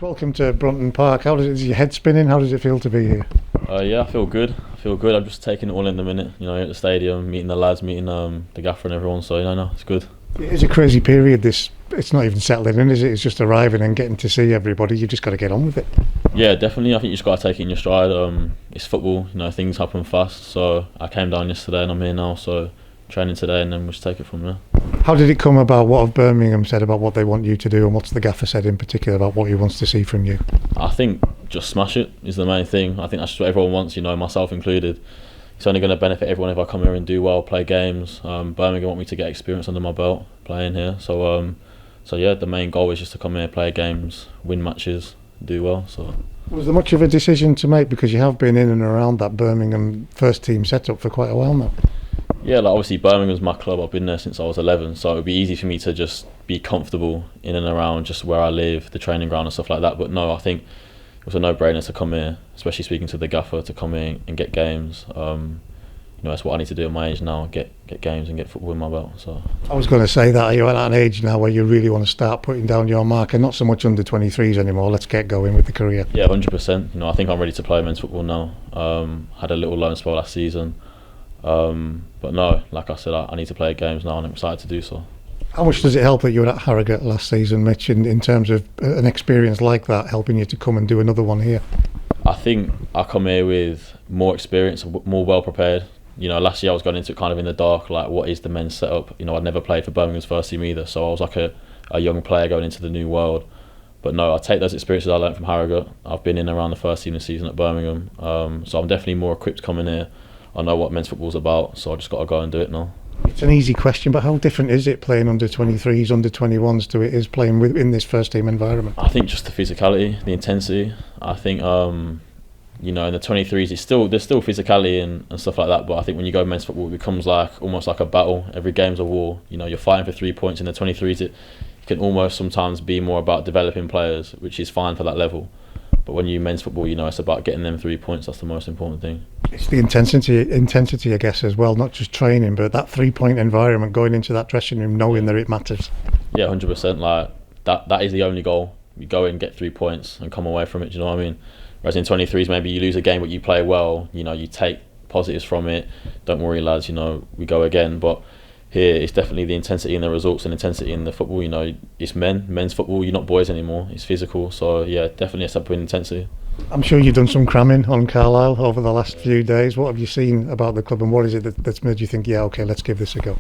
Welcome to Brunton Park. Is your head spinning? How does it feel to be here? Yeah, I feel good. I'm just taking it all in the minute. Here at the stadium, meeting the lads, meeting the gaffer and everyone. So no, it's good. It's a crazy period. It's not even settling in, is it? It's just arriving and getting to see everybody. You've just got to get on with it. Yeah, definitely. I think you just got to take it in your stride. It's football. Things happen fast. So I came down yesterday and I'm here now. So training today and then we'll just take it from there. How did it come about? What have Birmingham said about what they want you to do, and what's the gaffer said in particular about what he wants to see from you? I think just smash it is the main thing. I think that's just what everyone wants, myself included. It's only going to benefit everyone if I come here and do well, play games. Birmingham want me to get experience under my belt playing here. So yeah, the main goal is just to come here, play games, win matches, do well. So was there much of a decision to make, because you have been in and around that Birmingham first team setup for quite a while now? Yeah, obviously Birmingham's my club. I've been there since I was 11, so it would be easy for me to just be comfortable in and around just where I live, the training ground and stuff like that. But no, I think it was a no-brainer to come here, especially speaking to the gaffer, to come here and get games. That's what I need to do at my age now, get games and get football in my belt. So I was going to say that, are you at an age now where you really want to start putting down your mark and not so much under 23s anymore? Let's get going with the career. Yeah, 100%. I think I'm ready to play men's football now. Had a little loan spell last season. But no, like I said, I need to play games now and I'm excited to do so. How much does it help that you were at Harrogate last season, Mitch, in terms of an experience like that helping you to come and do another one here? I think I come here with more experience, more well prepared. Last year I was going into it kind of in the dark, like what is the men's setup? I'd never played for Birmingham's first team either, so I was like a young player going into the new world. But no, I take those experiences I learned from Harrogate. I've been in and around the first team this season at Birmingham, so I'm definitely more equipped coming here. I know what men's football's about, so I just got to go and do it now. It's an easy question, but how different is it playing under 23s, under 21s to it is playing in this first team environment? I think just the physicality, the intensity. I think in the 23s there's still physicality and stuff like that, but I think when you go men's football it becomes almost like a battle. Every game's a war. You're fighting for 3 points. In the 23s it can almost sometimes be more about developing players, which is fine for that level. But when you men's football, it's about getting them 3 points. That's the most important thing. It's the intensity, I guess, as well. Not just training, but that 3-point environment, going into that dressing room, knowing that it matters. Yeah, 100%. Like that is the only goal. You go in, get 3 points, and come away from it. Do you know what I mean? Whereas in 23s, maybe you lose a game, but you play well. You take positives from it. Don't worry, lads. We go again. But here, it's definitely the intensity in the results and intensity in the football. It's men's football. You're not boys anymore. It's physical. So yeah, definitely a step in intensity. I'm sure you've done some cramming on Carlisle over the last few days. What have you seen about the club, and what is it that's made you think, yeah, okay, let's give this a go?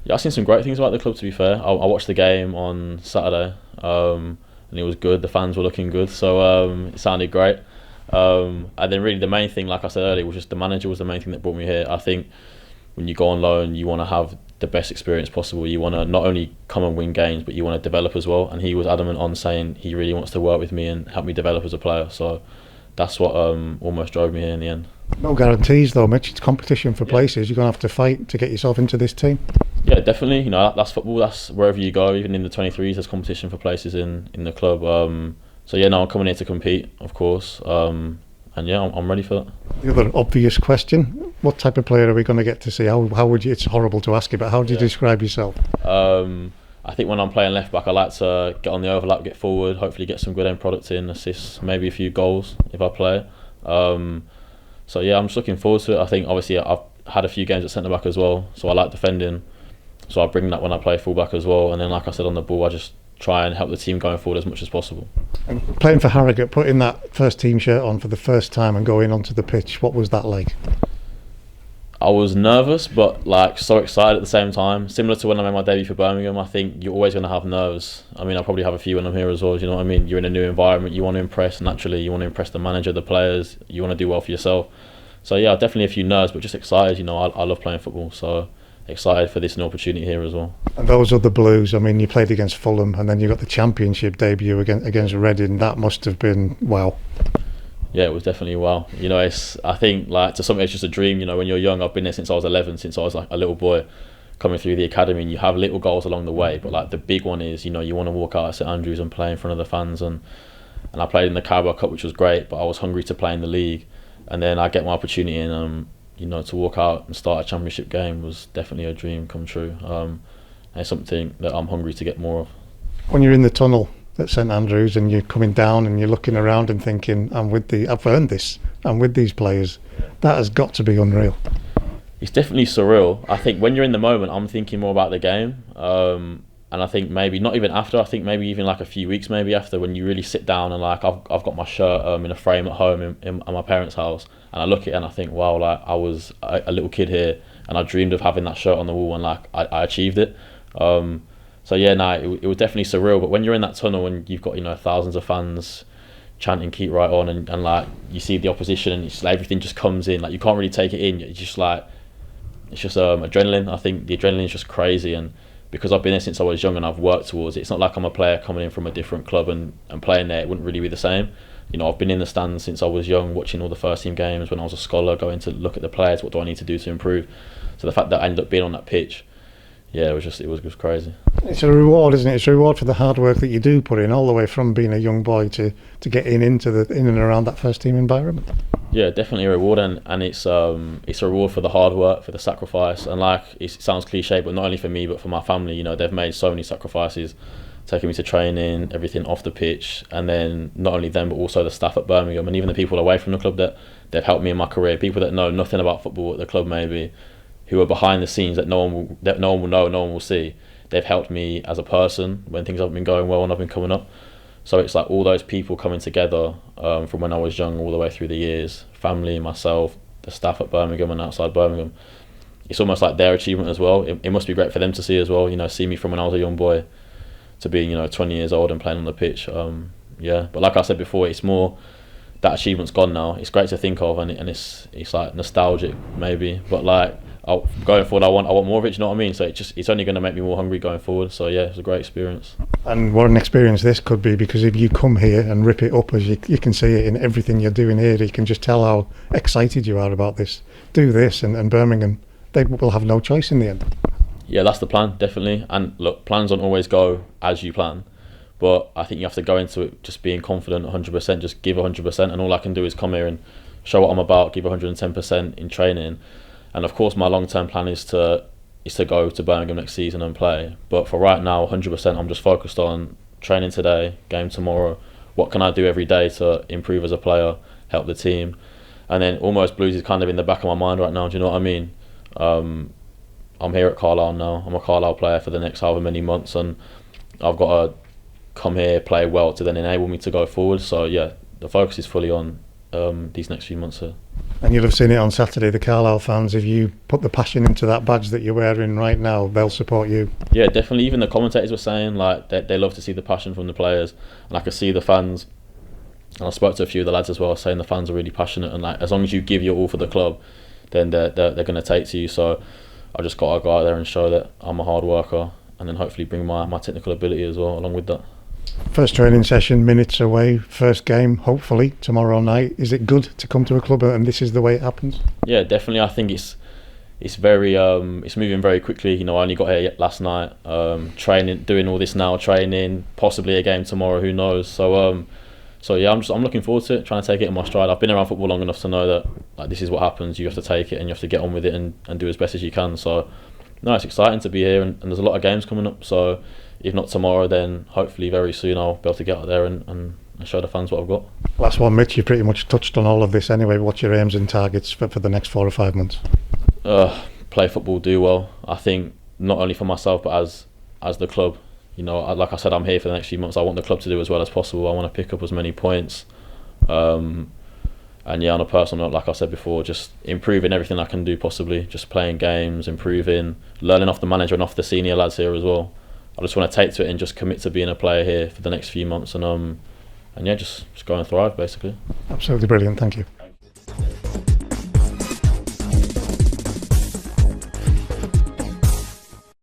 Yeah, I've seen some great things about the club, to be fair. I watched the game on Saturday, and it was good. The fans were looking good, so it sounded great. And then really the main thing, like I said earlier, was just the manager was the main thing that brought me here. I think when you go on loan, you want to have the best experience possible. You want to not only come and win games, but you want to develop as well. And he was adamant on saying he really wants to work with me and help me develop as a player. So that's what almost drove me here in the end. No guarantees though, Mitch. It's competition for places. You're going to have to fight to get yourself into this team. Yeah, definitely. That's football. That's wherever you go. Even in the 23s, there's competition for places in the club. So yeah, no, I'm coming here to compete, of course. And yeah, I'm ready for that. The other obvious question, what type of player are we going to get to see? How would you, it's horrible to ask you, but how do you describe yourself? I think when I'm playing left back, I like to get on the overlap, get forward, hopefully get some good end product in, assists, maybe a few goals if I play. So yeah, I'm just looking forward to it. I think obviously I've had a few games at centre back as well, so I like defending. So I bring that when I play full back as well. And then like I said on the ball, I just try and help the team going forward as much as possible. And playing for Harrogate, putting that first team shirt on for the first time and going onto the pitch, what was that like? I was nervous, but so excited at the same time. Similar to when I made my debut for Birmingham, I think you're always going to have nerves. I mean, I'll probably have a few when I'm here as well. You know what I mean? You're in a new environment. You want to impress. Naturally, you want to impress the manager, the players. You want to do well for yourself. So yeah, definitely a few nerves, but just excited. I love playing football, so excited for this new opportunity here as well. And those are the Blues. I mean, you played against Fulham, and then you got the Championship debut against Reading. That must have been wow. Yeah, it was definitely wow. I think to some it's just a dream. When you're young, I've been there since I was 11, since I was a little boy coming through the academy, and you have little goals along the way. But the big one is, you want to walk out at St Andrews and play in front of the fans. And I played in the Carabao Cup, which was great, but I was hungry to play in the league. And then I get my opportunity and to walk out and start a Championship game was definitely a dream come true. And it's something that I'm hungry to get more of. When you're in the tunnel, at St Andrews, and you're coming down and you're looking around and thinking, I've earned this. I'm with these players. That has got to be unreal. It's definitely surreal. I think when you're in the moment, I'm thinking more about the game. And I think maybe not even after. I think maybe even like a few weeks maybe after, when you really sit down and like I've got my shirt in a frame at home in my parents' house, and I look at it and I think, wow, like I was a little kid here and I dreamed of having that shirt on the wall, and like I achieved it. So yeah, no, it was definitely surreal. But when you're in that tunnel and you've got thousands of fans chanting "keep right on," and like you see the opposition and it's like everything just comes in, like you can't really take it in. It's just adrenaline. I think the adrenaline is just crazy, and because I've been there since I was young and I've worked towards it, it's not like I'm a player coming in from a different club and playing there. It wouldn't really be the same. I've been in the stands since I was young, watching all the first team games when I was a scholar, going to look at the players, what do I need to do to improve. So the fact that I ended up being on that pitch, yeah, it was crazy. It's a reward, isn't it? It's a reward for the hard work that you do put in, all the way from being a young boy to get in and around that first team environment. Yeah, definitely a reward, and it's a reward for the hard work, for the sacrifice, and like it sounds cliche, but not only for me but for my family. They've made so many sacrifices, taking me to training, everything off the pitch, and then not only them but also the staff at Birmingham and even the people away from the club that they've helped me in my career. People that know nothing about football at the club maybe, who are behind the scenes that no one will know, no one will see. They've helped me as a person when things haven't been going well and I've been coming up. So it's like all those people coming together from when I was young all the way through the years, family, myself, the staff at Birmingham and outside Birmingham. It's almost like their achievement as well. It must be great for them to see as well, see me from when I was a young boy to being 20 years old and playing on the pitch. Yeah, but like I said before, it's more that achievement's gone now. It's great to think of, and it's like nostalgic maybe, but like going forward, I want more of it. Do you know what I mean? So it's only going to make me more hungry going forward. So yeah, it's a great experience. And what an experience this could be, because if you come here and rip it up, as you can see it in everything you're doing here, you can just tell how excited you are about this. Do this, and Birmingham, they will have no choice in the end. Yeah, that's the plan, definitely. And look, plans don't always go as you plan, but I think you have to go into it just being confident 100%, just give 100%, and all I can do is come here and show what I'm about, give 110% in training. And of course my long-term plan is to go to Birmingham next season and play, but for right now 100% I'm just focused on training today, game tomorrow, what can I do every day to improve as a player, help the team. And then almost Blues is kind of in the back of my mind right now, do you know what I mean? I'm here at Carlisle now, I'm a Carlisle player for the next however many months, and I've got to come here, play well to then enable me to go forward. So yeah, the focus is fully on these next few months here. And you'll have seen it on Saturday, the Carlisle fans, if you put the passion into that badge that you're wearing right now, they'll support you. Yeah, definitely. Even the commentators were saying like they love to see the passion from the players, and I could see the fans, and I spoke to a few of the lads as well, saying the fans are really passionate, and like as long as you give your all for the club, then they're going to take to you. So I just got to go out there and show that I'm a hard worker, and then hopefully bring my technical ability as well along with that. First training session, minutes away, first game hopefully tomorrow night. Is it good to come to a club and this is the way it happens? Yeah, definitely. I think it's very it's moving very quickly. I only got here last night, training, doing all this now, training, possibly a game tomorrow, who knows. So yeah, I'm looking forward to it, trying to take it in my stride. I've been around football long enough to know that like this is what happens. You have to take it and you have to get on with it and do as best as you can. So no, it's exciting to be here, and there's a lot of games coming up. So if not tomorrow, then hopefully very soon I'll be able to get out there and show the fans what I've got. Last one, Mitch, you pretty much touched on all of this anyway. What's your aims and targets for the next 4 or 5 months? Play football, do well. I think not only for myself but as the club. Like I said, I'm here for the next few months. I want the club to do as well as possible. I want to pick up as many points. And yeah, on a personal note, like I said before, just improving everything I can do possibly. Just playing games, improving, learning off the manager and off the senior lads here as well. I just want to take to it and just commit to being a player here for the next few months, and yeah, just go and thrive basically. Absolutely brilliant, thank you.